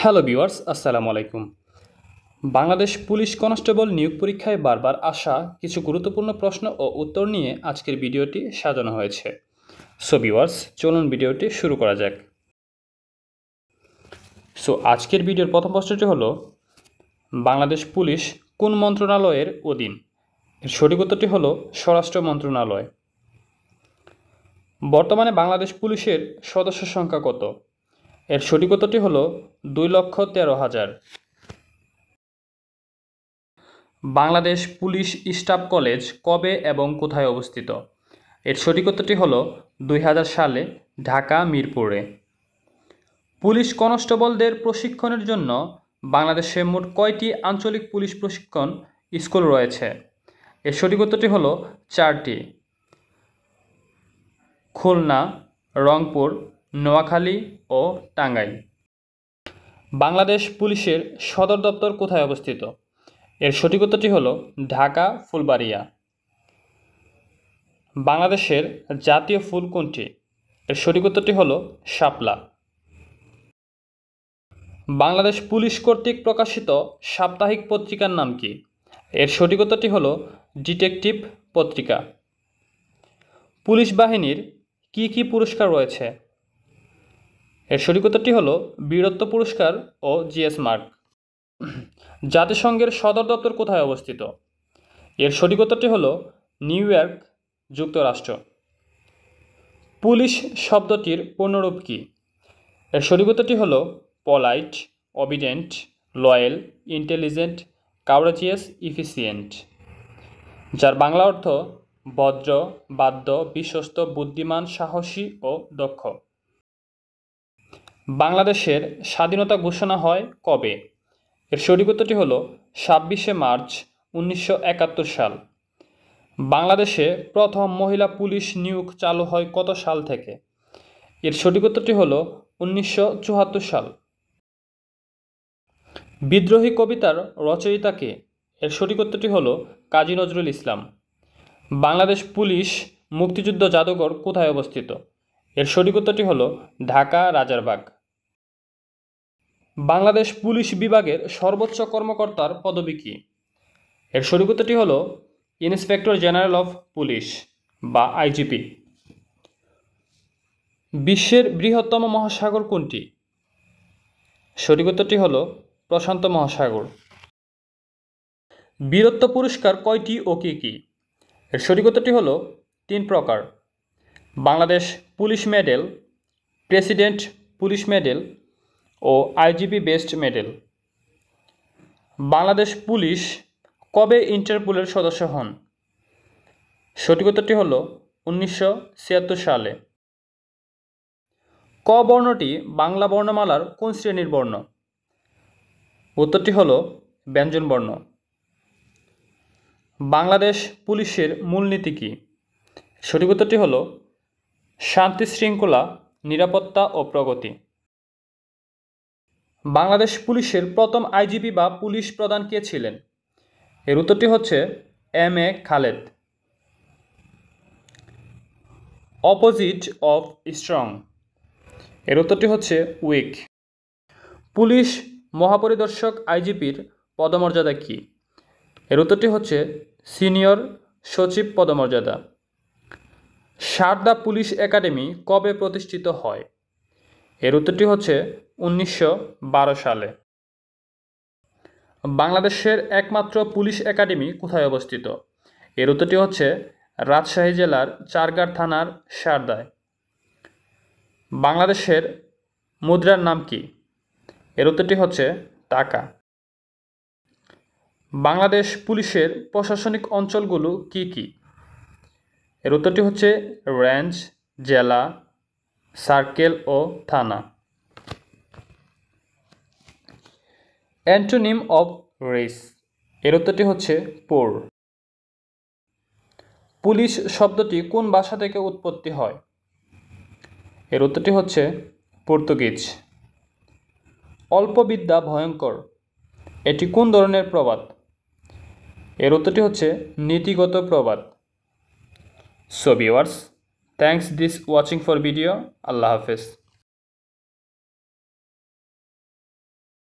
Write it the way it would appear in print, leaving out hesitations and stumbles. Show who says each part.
Speaker 1: Hello viewers, আসসালামু আলাইকুম। Bangladesh police constable নিয়োগ পরীক্ষায় বারবার আসা কিছু গুরুত্বপূর্ণ প্রশ্ন ও উত্তর নিয়ে আজকের ভিডিওটি সাজানো হয়েছে। সো ভিউয়ার্স, চলুন ভিডিওটি শুরু করা যাক। আজকের ভিডিওর প্রথম প্রশ্নটি হলো, বাংলাদেশ পুলিশ কোন মন্ত্রণালয়ের অধীন? এর সঠিক উত্তরটি হলো স্বরাষ্ট্র মন্ত্রণালয়। বর্তমানে বাংলাদেশ পুলিশের সদস্য সংখ্যা কত? এর সঠিক উত্তরটি হলো 2,13,000। বাংলাদেশ পুলিশ স্টাফ কলেজ কবে এবং কোথায় অবস্থিত? এর সঠিক উত্তরটি হলো 2000 সালে ঢাকা মিরপুরে। পুলিশ কনস্টেবলদের প্রশিক্ষণের জন্য বাংলাদেশে মোট কয়টি আঞ্চলিক পুলিশ প্রশিক্ষণ স্কুল রয়েছে? এর সঠিক উত্তরটি হলো 4টি: খুলনা, রংপুর, নোয়াখালী ও টাঙ্গাইল। বাংলাদেশ পুলিশের সদর দপ্তর কোথায় অবস্থিত? এর সঠিক উত্তরটি হলো ঢাকা ফুলবাড়িয়া। বাংলাদেশের জাতীয় ফুল কোনটি? এর সঠিক উত্তরটি হলো শাপলা। বাংলাদেশ পুলিশ কর্তৃক প্রকাশিত সাপ্তাহিক পত্রিকার নাম কি? এর সঠিক উত্তরটি হলো ডিটেকটিভ পত্রিকা। পুলিশ বাহিনীর কি কি পুরস্কার রয়েছে? এর সঠিক উত্তরটি হলো বীরত্ব পুরস্কার ও জিএস মার্ক। জাতিসংঘের সদর দপ্তর কোথায় অবস্থিত? এর সঠিক উত্তরটি হলো নিউ ইয়র্ক, যুক্তরাষ্ট্র। পুলিশ শব্দটির পূর্ণরূপ কি? এর সঠিক উত্তরটি হলো পলাইট, অবিডেন্ট, লয়াল, ইন্টেলিজেন্ট, কাউরাজিয়াস, ইফিসিয়েন্ট, যার বাংলা অর্থ ভদ্র, বাধ্য, বিশ্বস্ত, বুদ্ধিমান, সাহসী ও দক্ষ। বাংলাদেশের স্বাধীনতা ঘোষণা হয় কবে? এর সঠিক উত্তরটি হলো 26শে মার্চ 1971 সাল। বাংলাদেশে প্রথম মহিলা পুলিশ নিয়োগ চালু হয় কত সাল থেকে? এর সঠিক উত্তরটি হলো 1974 সাল। বিদ্রোহী কবিতার রচয়িতা কে? এর সঠিক উত্তরটি হলো কাজী নজরুল ইসলাম। বাংলাদেশ পুলিশ মুক্তিযুদ্ধ জাদুঘর কোথায় অবস্থিত? এর সঠিক উত্তরটি হলো ঢাকা রাজারবাগ। বাংলাদেশ পুলিশ বিভাগের সর্বোচ্চ কর্মকর্তার পদবি কি? এর সঠিক উত্তরটি হলো ইন্সপেক্টর জেনারেল অফ পুলিশ বা আইজিপি। বিশ্বের বৃহত্তম মহাসাগর কোনটি? সঠিক উত্তরটি হলো প্রশান্ত মহাসাগর। বীরত্ব পুরস্কার কয়টি ও কী কী? এর সঠিক উত্তরটি হলো 3 প্রকার: Bangladesh police medal, president police medal ও IGP best medal. Bangladesh police কবে ইন্টারপোলের সদস্য হন? সঠিক উত্তরটি হলো 1976 সালে। ক বর্ণটি বাংলা বর্ণমালার কোন শ্রেণীর বর্ণ? উত্তরটি হলো ব্যঞ্জন বর্ণ। বাংলাদেশ পুলিশের মূলনীতি কি? সঠিক উত্তরটি হলো শান্তি শৃঙ্খলা, নিরাপত্তা ও প্রগতি। বাংলাদেশ পুলিশের প্রথম আইজিপি বা পুলিশ প্রধান কে ছিলেন? এর উত্তরটি হচ্ছে M A. Khaled. Opposite of strong, এর উত্তরটি হচ্ছে উইক। পুলিশ মহাপরিদর্শক আইজিপির পদমর্যাদা কি? এর উত্তরটি হচ্ছে সিনিয়র সচিব পদমর্যাদা। সারদা পুলিশ একাডেমি কবে প্রতিষ্ঠিত হয়? এর উত্তরটি হচ্ছে 1912 সালে। বাংলাদেশের একমাত্র পুলিশ একাডেমি কোথায় অবস্থিত? এর উত্তরটি হচ্ছে রাজশাহী জেলার চারঘাট থানার সারদায়। বাংলাদেশের মুদ্রার নাম কি? এর উত্তরটি হচ্ছে টাকা। বাংলাদেশ পুলিশের প্রশাসনিক অঞ্চলগুলো কি কি? এর উত্তরটি হচ্ছে রেঞ্জ, জেলা, সার্কেল ও থানা। অ্যান্টোনিম অফ রেস, এর উত্তরটি হচ্ছে পোর। পুলিশ শব্দটি কোন ভাষা থেকে উৎপত্তি হয়? এর উত্তরটি হচ্ছে পর্তুগিজ। অল্প বিদ্যা ভয়ঙ্কর, এটি কোন ধরনের প্রবাদ? এর উত্তরটি হচ্ছে নীতিগত প্রবাদ। So viewers, thanks this watching for video. আল্লাহ হাফেজ।